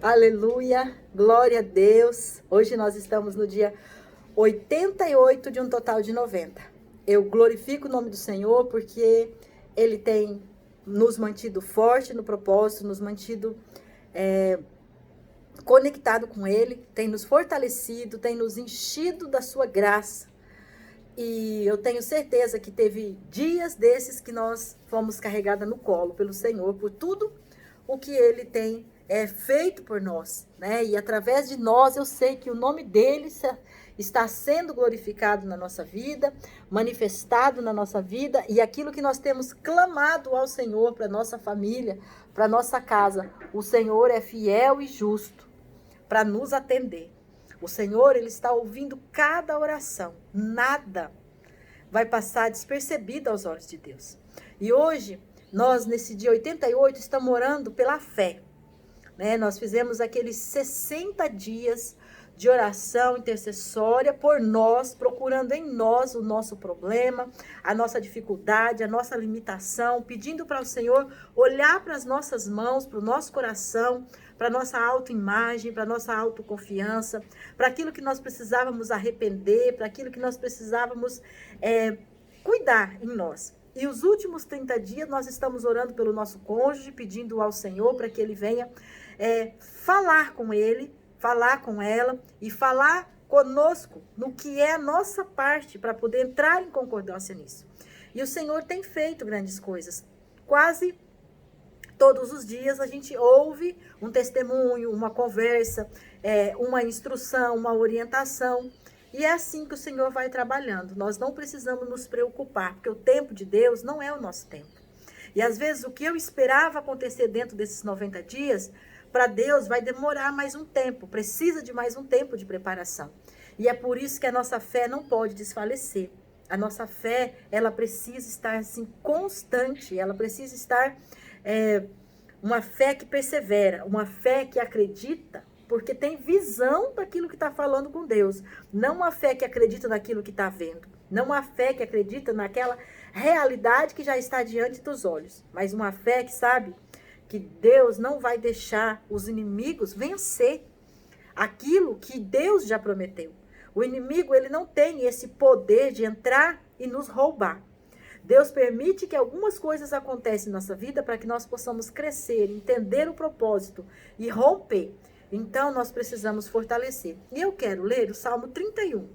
Aleluia, glória a Deus. Hoje nós estamos no dia 88 de um total de 90. Eu glorifico o nome do Senhor porque Ele tem nos mantido forte no propósito, nos mantido conectado com Ele, tem nos fortalecido, tem nos enchido da sua graça. E eu tenho certeza que teve dias desses que nós fomos carregadas no colo pelo Senhor, por tudo o que Ele tem feito por nós, né? E através de nós eu sei que o nome dele está sendo glorificado na nossa vida, manifestado na nossa vida, e aquilo que nós temos clamado ao Senhor para nossa família, para nossa casa, o Senhor é fiel e justo para nos atender. O Senhor, Ele está ouvindo cada oração. Nada vai passar despercebido aos olhos de Deus. E hoje, nós, nesse dia 88, estamos orando pela fé. Né? Nós fizemos aqueles 60 dias de oração intercessória por nós, procurando em nós o nosso problema, a nossa dificuldade, a nossa limitação, pedindo para o Senhor olhar para as nossas mãos, para o nosso coração, para a nossa autoimagem, para a nossa autoconfiança, para aquilo que nós precisávamos arrepender, para aquilo que nós precisávamos cuidar em nós. E os últimos 30 dias nós estamos orando pelo nosso cônjuge, pedindo ao Senhor para que Ele venha falar com ele, falar com ela e falar conosco no que é a nossa parte para poder entrar em concordância nisso. E o Senhor tem feito grandes coisas. Quase todos os dias a gente ouve um testemunho, uma conversa, uma instrução, uma orientação. E é assim que o Senhor vai trabalhando. Nós não precisamos nos preocupar, porque o tempo de Deus não é o nosso tempo. E às vezes o que eu esperava acontecer dentro desses 90 dias, para Deus vai demorar mais um tempo, precisa de mais um tempo de preparação. E é por isso que a nossa fé não pode desfalecer. A nossa fé, ela precisa estar assim constante, ela precisa estar uma fé que persevera, uma fé que acredita, porque tem visão daquilo que está falando com Deus. Não uma fé que acredita naquilo que está vendo. Não uma fé que acredita naquela realidade que já está diante dos olhos. Mas uma fé que sabe que Deus não vai deixar os inimigos vencer aquilo que Deus já prometeu. O inimigo, ele não tem esse poder de entrar e nos roubar. Deus permite que algumas coisas aconteçam em nossa vida para que nós possamos crescer, entender o propósito e romper. Então, nós precisamos fortalecer. E eu quero ler o Salmo 31.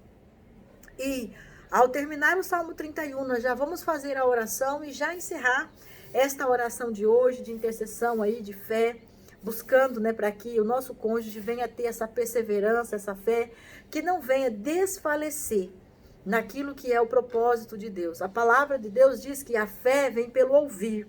E, ao terminar o Salmo 31, nós já vamos fazer a oração e já encerrar esta oração de hoje, de intercessão aí, de fé, buscando, né, para que o nosso cônjuge venha ter essa perseverança, essa fé, que não venha desfalecer naquilo que é o propósito de Deus. A palavra de Deus diz que a fé vem pelo ouvir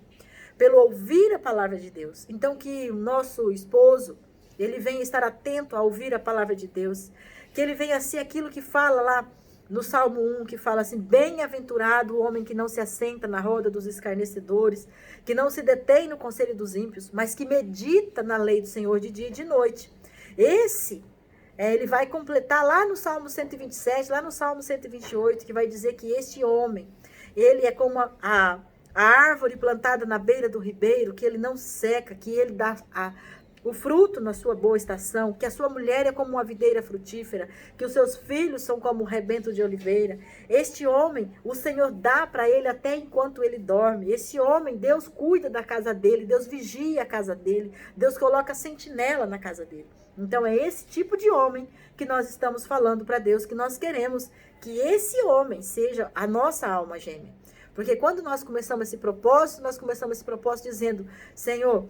a palavra de Deus. Então, que o nosso esposo, ele venha estar atento a ouvir a palavra de Deus, que ele venha ser aquilo que fala lá no Salmo 1, que fala assim: bem-aventurado o homem que não se assenta na roda dos escarnecedores, que não se detém no conselho dos ímpios, mas que medita na lei do Senhor de dia e de noite. Esse, ele vai completar lá no Salmo 127, lá no Salmo 128, que vai dizer que este homem, ele é como a árvore plantada na beira do ribeiro, que ele não seca, que ele dá o fruto na sua boa estação, que a sua mulher é como uma videira frutífera, que os seus filhos são como um rebento de oliveira. Este homem, o Senhor dá para ele até enquanto ele dorme. Esse homem, Deus cuida da casa dele, Deus vigia a casa dele, Deus coloca sentinela na casa dele. Então é esse tipo de homem que nós estamos falando para Deus, que nós queremos que esse homem seja a nossa alma gêmea. Porque quando nós começamos esse propósito, dizendo: Senhor,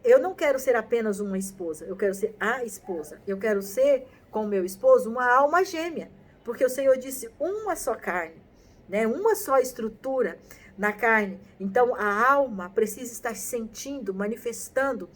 eu não quero ser apenas uma esposa, eu quero ser a esposa. Eu quero ser, com o meu esposo, uma alma gêmea. Porque o Senhor disse uma só carne, né? Uma só estrutura na carne. Então, a alma precisa estar sentindo, manifestando,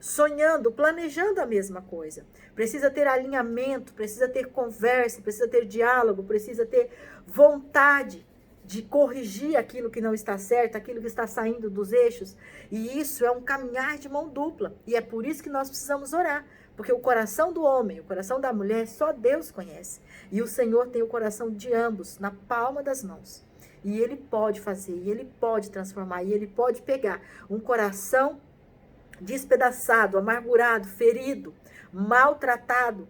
sonhando, planejando a mesma coisa. Precisa ter alinhamento, precisa ter conversa, precisa ter diálogo, precisa ter vontade de corrigir aquilo que não está certo, aquilo que está saindo dos eixos. E isso é um caminhar de mão dupla. E é por isso que nós precisamos orar. Porque o coração do homem, o coração da mulher, só Deus conhece. E o Senhor tem o coração de ambos na palma das mãos. E Ele pode fazer, e Ele pode transformar, e Ele pode pegar um coração despedaçado, amargurado, ferido, maltratado,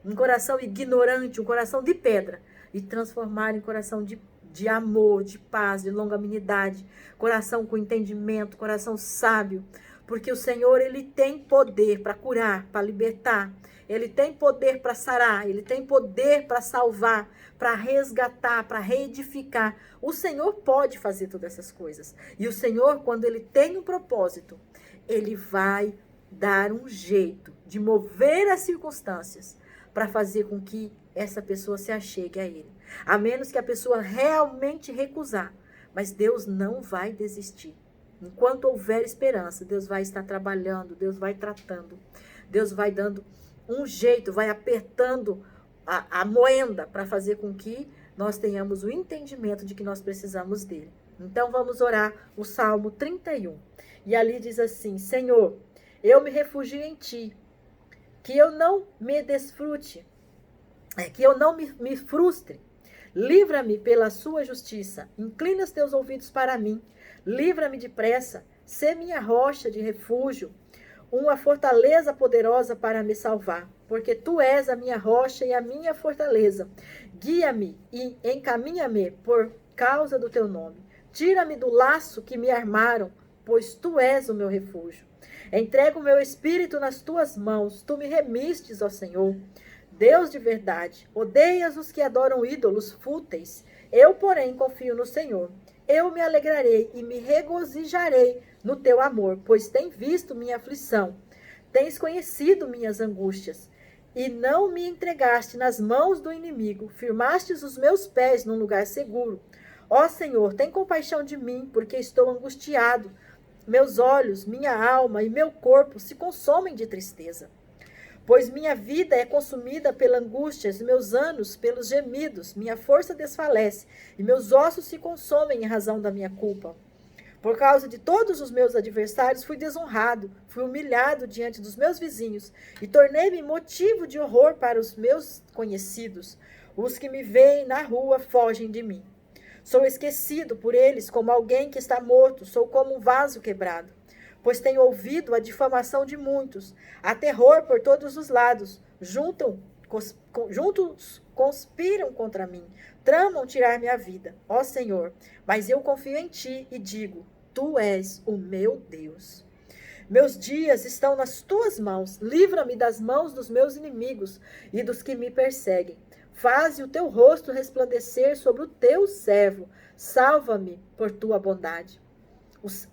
um coração ignorante, um coração de pedra, e transformar em coração de amor, de paz, de longanimidade, coração com entendimento, coração sábio, porque o Senhor, Ele tem poder para curar, para libertar, Ele tem poder para sarar, Ele tem poder para salvar, para resgatar, para reedificar. O Senhor pode fazer todas essas coisas. E o Senhor, quando Ele tem um propósito, Ele vai dar um jeito de mover as circunstâncias para fazer com que essa pessoa se achegue a Ele. A menos que a pessoa realmente recusar. Mas Deus não vai desistir. Enquanto houver esperança, Deus vai estar trabalhando, Deus vai tratando, Deus vai dando um jeito, vai apertando a moenda para fazer com que nós tenhamos o entendimento de que nós precisamos dele. Então vamos orar o Salmo 31. E ali diz assim: Senhor, eu me refugio em ti, que eu não me desfrute, que eu não me frustre. Livra-me pela sua justiça, inclina os teus ouvidos para mim, livra-me depressa, sê minha rocha de refúgio, uma fortaleza poderosa para me salvar, porque tu és a minha rocha e a minha fortaleza. Guia-me e encaminha-me por causa do teu nome. Tira-me do laço que me armaram, pois tu és o meu refúgio. Entrego o meu espírito nas tuas mãos, tu me remistes, ó Senhor. Deus de verdade, odeias os que adoram ídolos fúteis. Eu, porém, confio no Senhor. Eu me alegrarei e me regozijarei no teu amor, pois tens visto minha aflição. Tens conhecido minhas angústias, e não me entregaste nas mãos do inimigo. Firmastes os meus pés num lugar seguro. Ó Senhor, tem compaixão de mim, porque estou angustiado. Meus olhos, minha alma e meu corpo se consomem de tristeza. Pois minha vida é consumida pela angústia, meus anos pelos gemidos, minha força desfalece, e meus ossos se consomem em razão da minha culpa. Por causa de todos os meus adversários, fui desonrado, fui humilhado diante dos meus vizinhos, e tornei-me motivo de horror para os meus conhecidos. Os que me veem na rua fogem de mim. Sou esquecido por eles como alguém que está morto, sou como um vaso quebrado. Pois tenho ouvido a difamação de muitos, há terror por todos os lados, juntos conspiram contra mim, tramam tirar minha vida, ó Senhor, mas eu confio em ti e digo, tu és o meu Deus. Meus dias estão nas tuas mãos, livra-me das mãos dos meus inimigos e dos que me perseguem. Faze o teu rosto resplandecer sobre o teu servo, salva-me por tua bondade.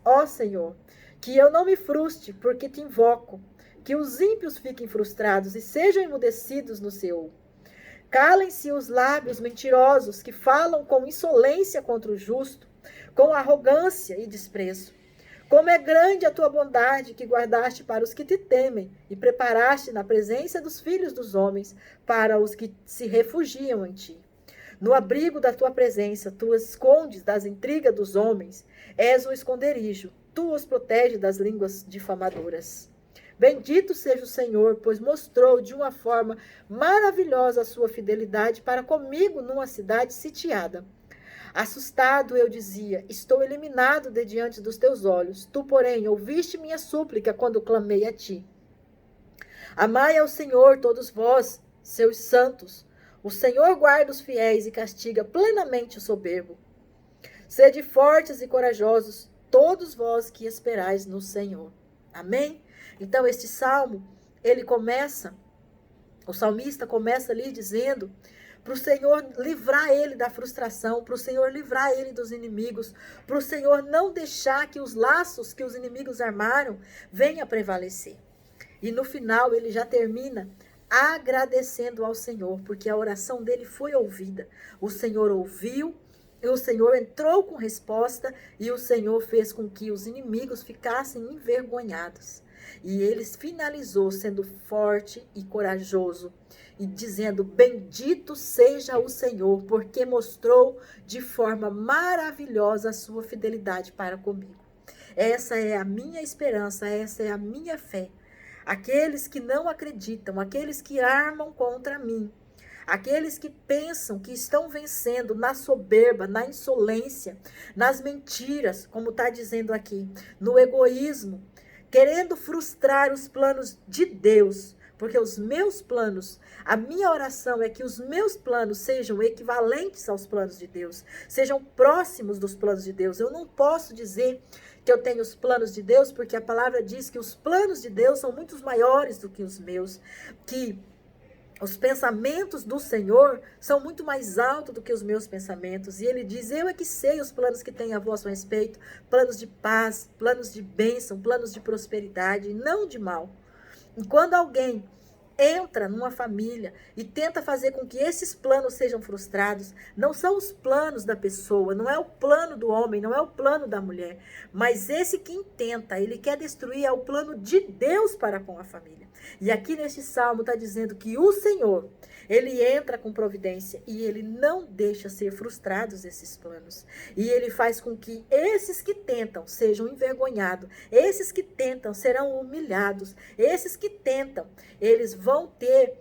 Ó Senhor, que eu não me frustre, porque te invoco. Que os ímpios fiquem frustrados e sejam emudecidos no Seol. Calem-se os lábios mentirosos que falam com insolência contra o justo, com arrogância e desprezo. Como é grande a tua bondade que guardaste para os que te temem e preparaste na presença dos filhos dos homens para os que se refugiam em ti. No abrigo da tua presença, tu os escondes das intrigas dos homens. És um esconderijo. Tu os protege das línguas difamadoras. Bendito seja o Senhor, pois mostrou de uma forma maravilhosa a sua fidelidade para comigo numa cidade sitiada. Assustado eu dizia, estou eliminado de diante dos teus olhos. Tu, porém, ouviste minha súplica quando clamei a ti. Amai ao Senhor, todos vós, seus santos. O Senhor guarda os fiéis e castiga plenamente o soberbo. Sede fortes e corajosos, todos vós que esperais no Senhor. Amém? Então, este salmo, o salmista começa ali dizendo para o Senhor livrar ele da frustração, para o Senhor livrar ele dos inimigos, para o Senhor não deixar que os laços que os inimigos armaram venham a prevalecer. E no final ele já termina agradecendo ao Senhor, porque a oração dele foi ouvida. O Senhor ouviu, e o Senhor entrou com resposta, e o Senhor fez com que os inimigos ficassem envergonhados. E ele finalizou sendo forte e corajoso, e dizendo, bendito seja o Senhor, porque mostrou de forma maravilhosa a sua fidelidade para comigo. Essa é a minha esperança, essa é a minha fé. Aqueles que não acreditam, aqueles que armam contra mim, aqueles que pensam que estão vencendo na soberba, na insolência, nas mentiras, como está dizendo aqui, no egoísmo, querendo frustrar os planos de Deus, porque os meus planos, a minha oração é que os meus planos sejam equivalentes aos planos de Deus, sejam próximos dos planos de Deus. Eu não posso dizer que eu tenho os planos de Deus, porque a palavra diz que os planos de Deus são muito maiores do que os meus, que os pensamentos do Senhor são muito mais altos do que os meus pensamentos. E ele diz, eu é que sei os planos que tenho a vosso respeito, planos de paz, planos de bênção, planos de prosperidade, não de mal. E quando alguém entra numa família e tenta fazer com que esses planos sejam frustrados, não são os planos da pessoa, não é o plano do homem, não é o plano da mulher, mas esse que intenta, ele quer destruir, é o plano de Deus para com a família. E aqui neste salmo está dizendo que o Senhor, ele entra com providência e ele não deixa ser frustrados esses planos. E ele faz com que esses que tentam sejam envergonhados, esses que tentam serão humilhados, esses que tentam, eles vão ter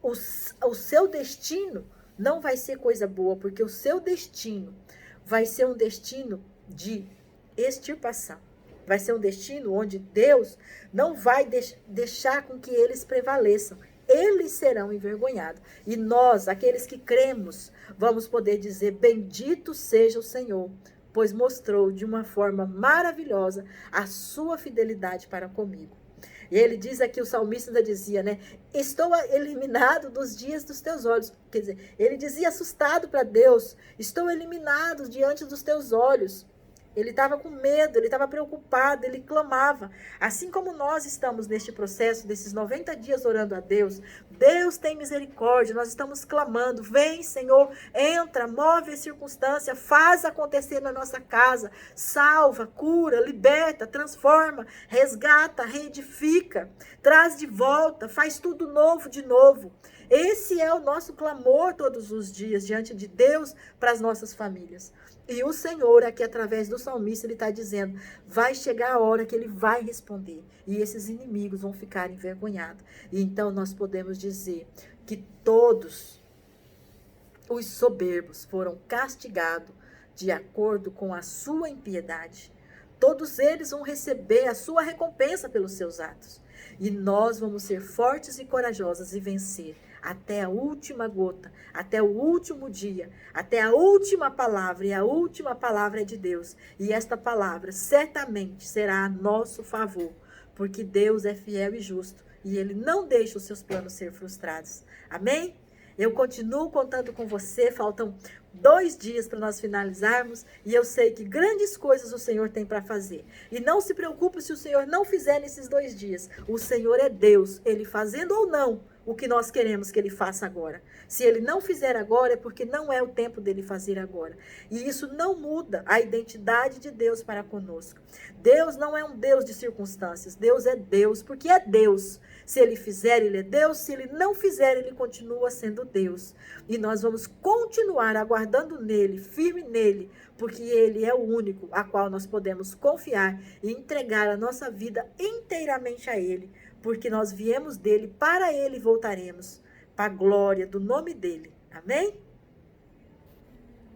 o seu destino não vai ser coisa boa, porque o seu destino vai ser um destino de extirpação. Vai ser um destino onde Deus não vai deixar com que eles prevaleçam. Eles serão envergonhados. E nós, aqueles que cremos, vamos poder dizer, bendito seja o Senhor, pois mostrou de uma forma maravilhosa a sua fidelidade para comigo. E ele diz aqui, o salmista ainda dizia, né? Estou eliminado dos dias dos teus olhos. Quer dizer, ele dizia assustado para Deus, estou eliminado diante dos teus olhos. Ele estava com medo, ele estava preocupado, ele clamava. Assim como nós estamos neste processo, desses 90 dias orando a Deus, Deus tem misericórdia, nós estamos clamando, vem Senhor, entra, move a circunstância, faz acontecer na nossa casa, salva, cura, liberta, transforma, resgata, reedifica, traz de volta, faz tudo novo de novo. Esse é o nosso clamor todos os dias diante de Deus para as nossas famílias. E o Senhor, aqui através do salmista, ele está dizendo, vai chegar a hora que ele vai responder. E esses inimigos vão ficar envergonhados. E então nós podemos dizer que todos os soberbos foram castigados de acordo com a sua impiedade. Todos eles vão receber a sua recompensa pelos seus atos. E nós vamos ser fortes e corajosas e vencer até a última gota, até o último dia, até a última palavra, e a última palavra é de Deus. E esta palavra certamente será a nosso favor, porque Deus é fiel e justo, e Ele não deixa os seus planos ser frustrados. Amém? Eu continuo contando com você, faltam 2 dias para nós finalizarmos, e eu sei que grandes coisas o Senhor tem para fazer. E não se preocupe se o Senhor não fizer nesses 2 dias. O Senhor é Deus, Ele fazendo ou não o que nós queremos que Ele faça agora. Se Ele não fizer agora, é porque não é o tempo dEle fazer agora. E isso não muda a identidade de Deus para conosco. Deus não é um Deus de circunstâncias. Deus é Deus, porque é Deus. Se Ele fizer, Ele é Deus. Se Ele não fizer, Ele continua sendo Deus. E nós vamos continuar aguardando nele, firme nele, porque Ele é o único a qual nós podemos confiar e entregar a nossa vida inteiramente a Ele, porque nós viemos dele, para Ele voltaremos, para a glória do nome dEle. Amém?